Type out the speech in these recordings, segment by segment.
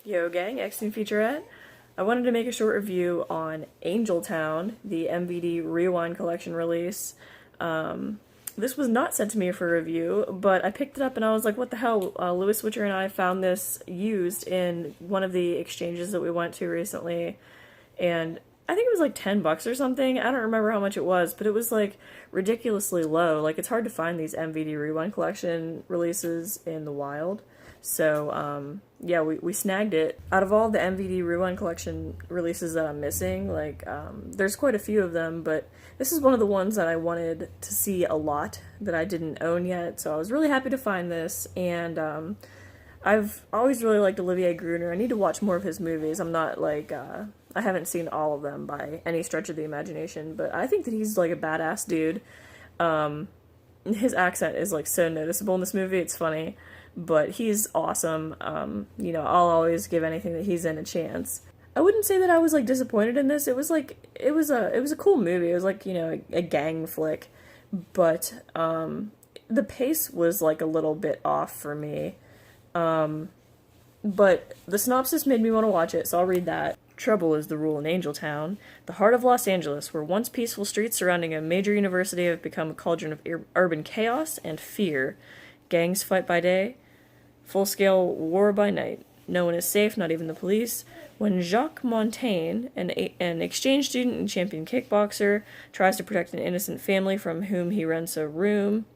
Yo gang, X-Team Featurette. I wanted to make a short review on Angel Town, the MVD Rewind Collection release. This was not sent to me for review, but I picked it up and I was like, what the hell? Lewis Switcher and I found this used in one of the exchanges that we went to recently, and I think it was like 10 bucks or something. I don't remember how much it was, but it was like ridiculously low. Like, it's hard to find these MVD Rewind Collection releases in the wild. So, yeah, we snagged it. Out of all the MVD Rewind Collection releases that I'm missing, like, there's quite a few of them, but this is one of the ones that I wanted to see a lot that I didn't own yet, so I was really happy to find this, and, I've always really liked Olivier Gruner. I need to watch more of his movies. I'm not, like, I haven't seen all of them by any stretch of the imagination, but I think that he's, like, a badass dude. His accent is, like, so noticeable in this movie, it's funny. But he's awesome. You know, I'll always give anything that he's in a chance. I wouldn't say that I was like disappointed in this. It was like it was a cool movie. It was like, you know, a gang flick, but the pace was like a little bit off for me. But the synopsis made me want to watch it, so I'll read that. Trouble is the rule in Angel Town, the heart of Los Angeles, where once peaceful streets surrounding a major university have become a cauldron of urban chaos and fear. Gangs fight by day, full-scale war by night. No one is safe, not even the police. When Jacques Montaigne, an exchange student and champion kickboxer, tries to protect an innocent family from whom he rents a room,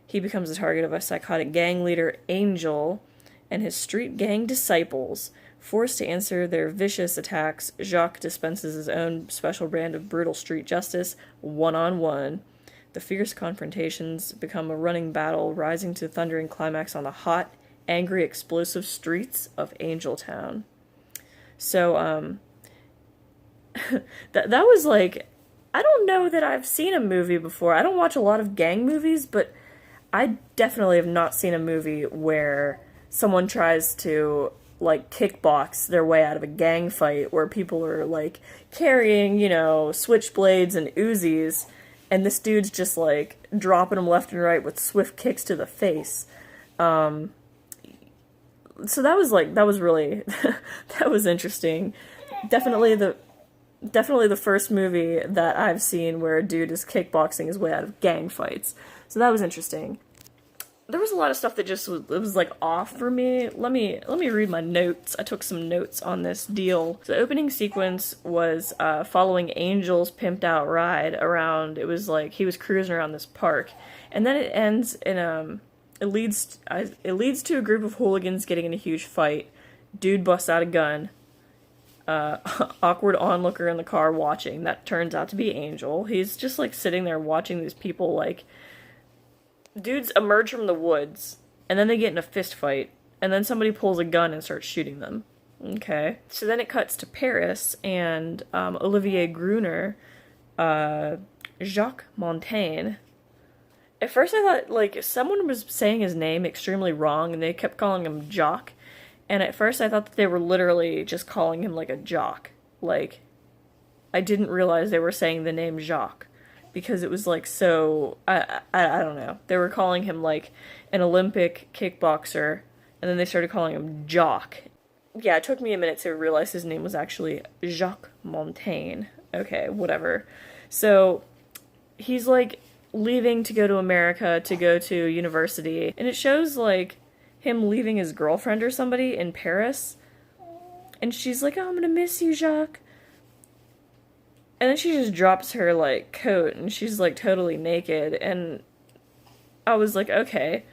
he becomes the target of a psychotic gang leader, Angel, and his street gang disciples. Forced to answer their vicious attacks, Jacques dispenses his own special brand of brutal street justice, one-on-one. The fierce confrontations become a running battle, rising to thundering climax on the hot, angry, explosive streets of Angel Town. So, that was like, I don't know that I've seen a movie before. I don't watch a lot of gang movies, but I definitely have not seen a movie where someone tries to, like, kickbox their way out of a gang fight where people are, like, carrying, you know, switchblades and Uzis, and this dude's just, like, dropping them left and right with swift kicks to the face. So that was, like, that was really, that was interesting. Definitely the first movie that I've seen where a dude is kickboxing his way out of gang fights. So that was interesting. There was a lot of stuff that just was like off for me. Let me read my notes. I took some notes on this deal. So the opening sequence was following Angel's pimped out ride around. It was like he was cruising around this park, and then it ends in it leads to a group of hooligans getting in a huge fight. Dude busts out a gun. Awkward onlooker in the car watching. That turns out to be Angel. He's just like sitting there watching these people like. Dudes emerge from the woods, and then they get in a fist fight, and then somebody pulls a gun and starts shooting them. Okay. So then it cuts to Paris, and Olivier Gruner, Jacques Montaigne. At first I thought, like, someone was saying his name extremely wrong, and they kept calling him Jock, and at first I thought that they were literally just calling him, like, a jock. Like, I didn't realize they were saying the name Jacques. Because it was like so, I don't know. They were calling him like an Olympic kickboxer, and then they started calling him Jock. Yeah, it took me a minute to realize his name was actually Jacques Montaigne. Okay, whatever. So, he's like leaving to go to America to go to university, and it shows like him leaving his girlfriend or somebody in Paris, and she's like, oh, I'm gonna miss you, Jacques. And then she just drops her, like, coat, and she's, like, totally naked, and I was like, okay,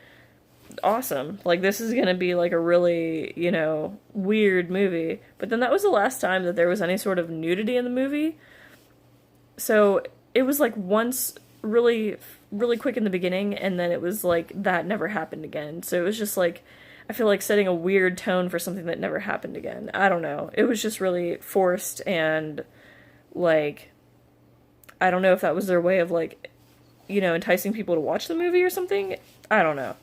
awesome. Like, this is gonna be, like, a really, you know, weird movie. But then that was the last time that there was any sort of nudity in the movie. So, it was, like, once really, really quick in the beginning, and then it was, like, that never happened again. So it was just, like, I feel like setting a weird tone for something that never happened again. I don't know. It was just really forced and... like, I don't know if that was their way of, like, you know, enticing people to watch the movie or something. I don't know.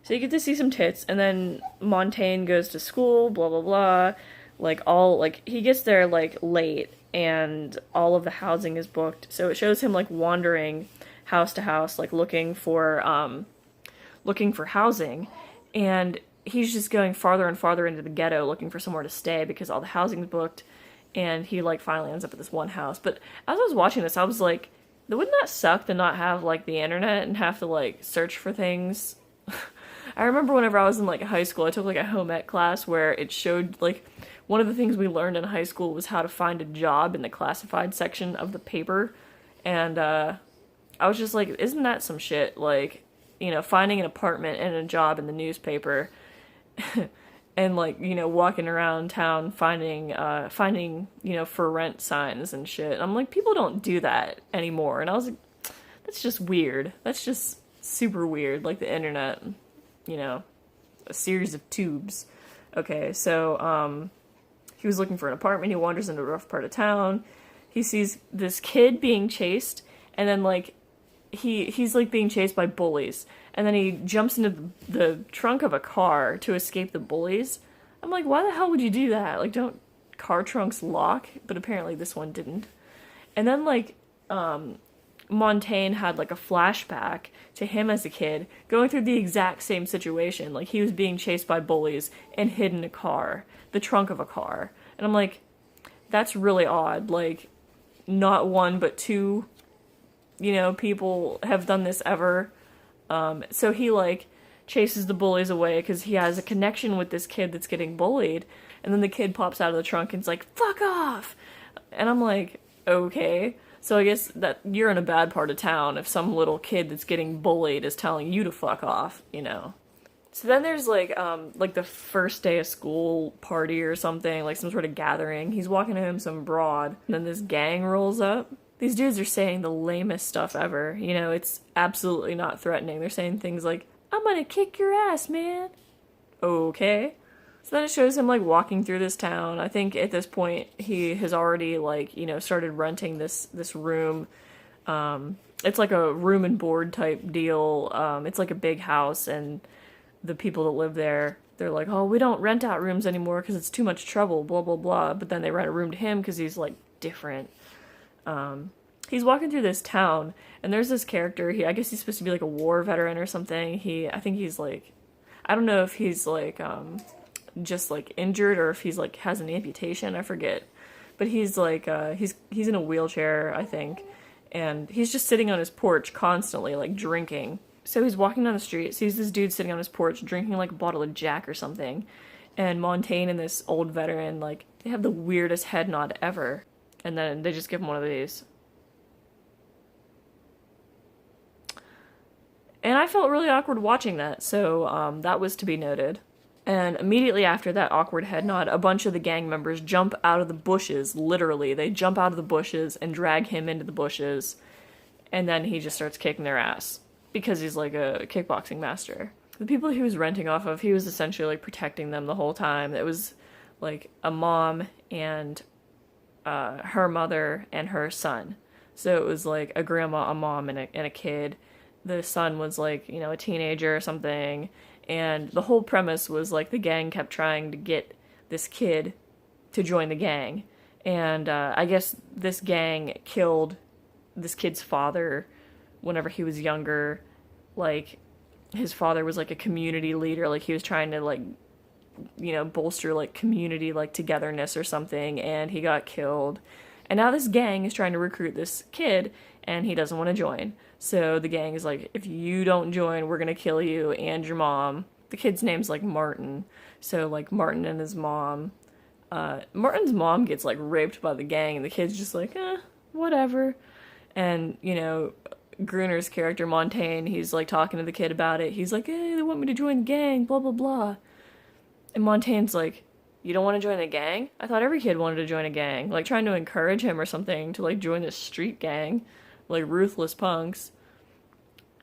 So you get to see some tits, and then Montaigne goes to school, blah, blah, blah. Like, he gets there, like, late, and all of the housing is booked. So it shows him, like, wandering house to house, like, looking for housing. And he's just going farther and farther into the ghetto looking for somewhere to stay because all the housing's booked, and he like finally ends up at this one house. But as I was watching this, I was like, wouldn't that suck to not have like the internet and have to like search for things? I remember whenever I was in like high school, I took like a home ec class where it showed like one of the things we learned in high school was how to find a job in the classified section of the paper. And I was just like, isn't that some shit? Like, finding an apartment and a job in the newspaper and like, walking around town finding for rent signs and shit. And I'm like, people don't do that anymore. And I was like, that's just weird. That's just super weird. Like the internet, a series of tubes. Okay, so he was looking for an apartment. He wanders into a rough part of town. He sees this kid being chased, and then like he's like being chased by bullies, and then he jumps into the trunk of a car to escape the bullies. I'm like, why the hell would you do that? Like, don't car trunks lock? But apparently this one didn't. And then like Montaigne had like a flashback to him as a kid going through the exact same situation. Like he was being chased by bullies and hid in a car, the trunk of a car. And I'm like, that's really odd. Like, not one but two, people have done this ever. So he like chases the bullies away because he has a connection with this kid that's getting bullied. And then the kid pops out of the trunk and is like, fuck off! And I'm like, okay. So I guess that you're in a bad part of town if some little kid that's getting bullied is telling you to fuck off, So then there's like the first day of school party or something, like some sort of gathering. He's walking to him some broad, and then this gang rolls up. These dudes are saying the lamest stuff ever. It's absolutely not threatening. They're saying things like, I'm gonna kick your ass, man. Okay. So then it shows him, like, walking through this town. I think at this point he has already, like, started renting this room. It's like a room and board type deal. It's like a big house, and the people that live there, they're like, oh, we don't rent out rooms anymore because it's too much trouble, blah, blah, blah. But then they rent a room to him because he's, like, different. He's walking through this town, and there's this character. I guess he's supposed to be, like, a war veteran or something. I think he's, like, I don't know if he's, like, just like injured or if he's like has an amputation, I forget, but he's like he's in a wheelchair, I think, and he's just sitting on his porch constantly like drinking. So he's walking down the street, sees this dude sitting on his porch drinking like a bottle of Jack or something, and Montaigne and this old veteran, like, they have the weirdest head nod ever, and then they just give him one of these. And I felt really awkward watching that, so that was to be noted. And immediately after that awkward head nod, a bunch of the gang members jump out of the bushes, literally. They jump out of the bushes and drag him into the bushes, and then he just starts kicking their ass, because he's like a kickboxing master. The people he was renting off of, he was essentially like protecting them the whole time. It was like a mom and her mother and her son. So it was like a grandma, a mom, and a kid. The son was like, a teenager or something. And the whole premise was, like, the gang kept trying to get this kid to join the gang. And I guess this gang killed this kid's father whenever he was younger. Like, his father was, like, a community leader. Like, he was trying to, like, bolster, like, community, like, togetherness or something. And he got killed. And now this gang is trying to recruit this kid, and he doesn't want to join. So the gang is like, if you don't join, we're gonna kill you and your mom. The kid's name's like Martin. So like Martin and his mom. Martin's mom gets like raped by the gang, and the kid's just like, whatever. And, Gruner's character, Montaigne, he's like talking to the kid about it. He's like, hey, they want me to join the gang, blah, blah, blah. And Montaigne's like, you don't want to join the gang? I thought every kid wanted to join a gang. Like, trying to encourage him or something to, like, join this street gang. Like, ruthless punks.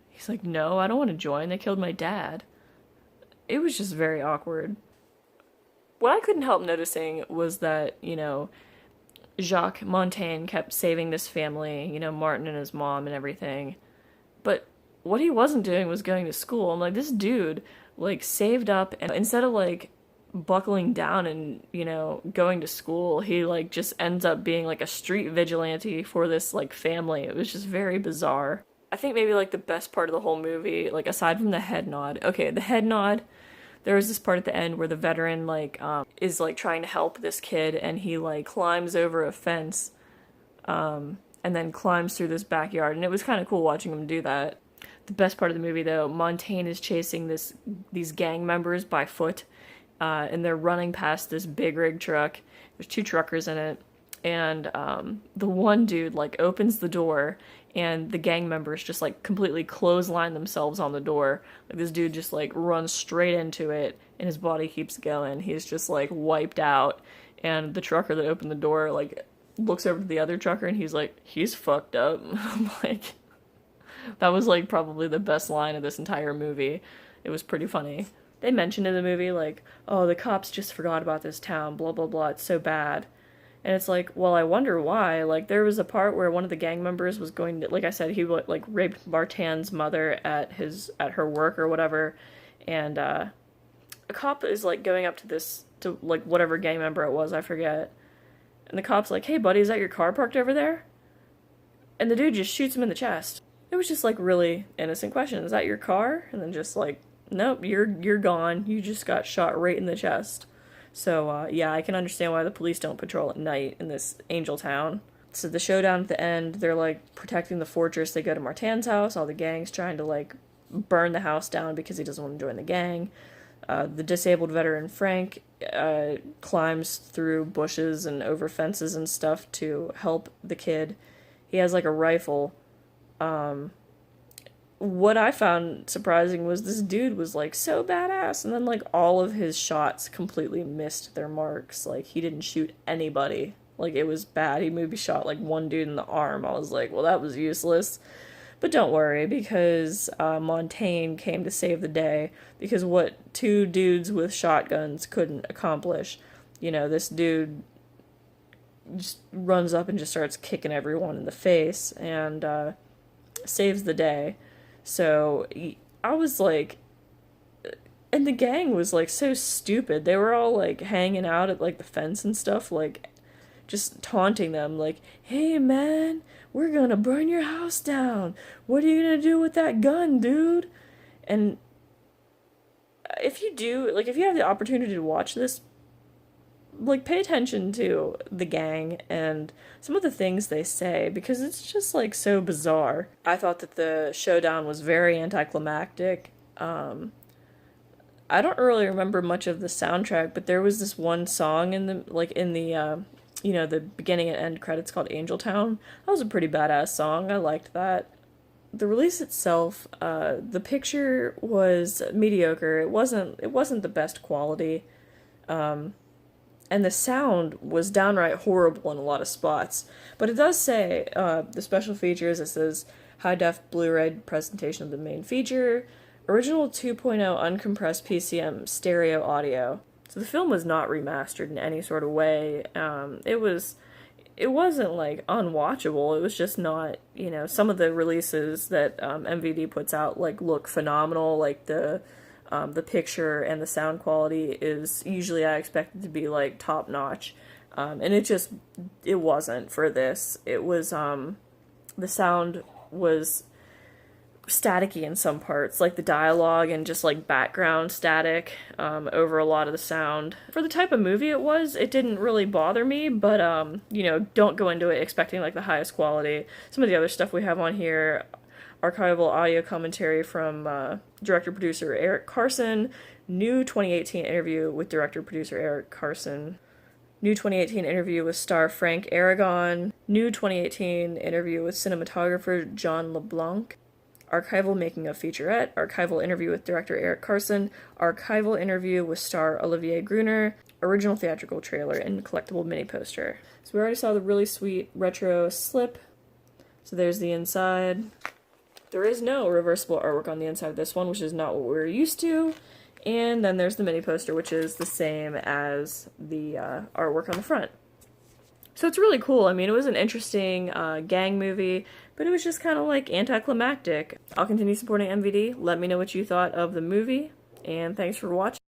He's like, no, I don't want to join. They killed my dad. It was just very awkward. What I couldn't help noticing was that, Jacques Montaigne kept saving this family, Martin and his mom and everything. But what he wasn't doing was going to school. I'm like, this dude, like, saved up, and instead of, like, buckling down and, going to school, he, like, just ends up being, like, a street vigilante for this, like, family. It was just very bizarre. I think maybe, like, the best part of the whole movie, like, aside from the head nod. Okay, the head nod, There was this part at the end where the veteran, like, is, like, trying to help this kid, and he, like, climbs over a fence, and then climbs through this backyard, and it was kind of cool watching him do that. The best part of the movie, though, Montaigne is chasing these gang members by foot, and they're running past this big rig truck. There's 2 truckers in it, and the one dude, like, opens the door, and the gang members just, like, completely clothesline themselves on the door. Like, this dude just, like, runs straight into it, and his body keeps going. He's just, like, wiped out, and the trucker that opened the door, like, looks over to the other trucker, and he's like, he's fucked up. I'm like, that was, like, probably the best line of this entire movie. It was pretty funny. They mentioned in the movie, like, oh, the cops just forgot about this town, blah, blah, blah, it's so bad. And it's like, well, I wonder why. Like, there was a part where one of the gang members was going to, like I said, he, like, raped Martin's mother at her work or whatever, and, a cop is, like, going up to, like, whatever gang member it was, I forget. And the cop's like, hey, buddy, is that your car parked over there? And the dude just shoots him in the chest. It was just, like, really innocent question. Is that your car? And then just, like, nope, you're gone. You just got shot right in the chest. So, yeah, I can understand why the police don't patrol at night in this angel town. So the showdown at the end, they're, like, protecting the fortress. They go to Martin's house. All the gang's trying to, like, burn the house down because he doesn't want to join the gang. The disabled veteran Frank climbs through bushes and over fences and stuff to help the kid. He has, like, a rifle. What I found surprising was this dude was, like, so badass, and then, like, all of his shots completely missed their marks. Like, he didn't shoot anybody. Like, it was bad. He maybe shot, like, one dude in the arm. I was like, well, that was useless. But don't worry, because Montaigne came to save the day, because what 2 dudes with shotguns couldn't accomplish, you know, this dude just runs up and just starts kicking everyone in the face, and saves the day. So I was like, and the gang was, like, so stupid. They were all, like, hanging out at, like, the fence and stuff, like, just taunting them, like, hey, man, we're gonna burn your house down. What are you gonna do with that gun, dude? And if you have the opportunity to watch this, like, pay attention to the gang and some of the things they say, because it's just, like, so bizarre. I thought that the showdown was very anticlimactic. I don't really remember much of the soundtrack, but there was this one song in the the beginning and end credits called Angel Town. That was a pretty badass song. I liked that. The release itself, the picture was mediocre. It wasn't the best quality. And the sound was downright horrible in a lot of spots. But it does say, the special features, it says, high-def Blu-ray presentation of the main feature, original 2.0 uncompressed PCM stereo audio. So the film was not remastered in any sort of way. It wasn't, like, unwatchable. It was just not, some of the releases that MVD puts out, like, look phenomenal. Like, the picture and the sound quality is usually I expect it to be, like, top notch. And it wasn't for this. It was, the sound was staticky in some parts, like the dialogue and just, like, background static, over a lot of the sound. For the type of movie it was, it didn't really bother me, but, don't go into it expecting, like, the highest quality. Some of the other stuff we have on here, archival audio commentary from director-producer Eric Carson, new 2018 interview with director-producer Eric Carson, new 2018 interview with star Frank Aragon, new 2018 interview with cinematographer John LeBlanc, archival making of featurette, archival interview with director Eric Carson, archival interview with star Olivier Gruner, original theatrical trailer, and collectible mini poster. So we already saw the really sweet retro slip. So there's the inside. There is no reversible artwork on the inside of this one, which is not what we're used to. And then there's the mini poster, which is the same as the artwork on the front. So it's really cool. I mean, it was an interesting gang movie, but it was just kind of, like, anticlimactic. I'll continue supporting MVD. Let me know what you thought of the movie, and thanks for watching.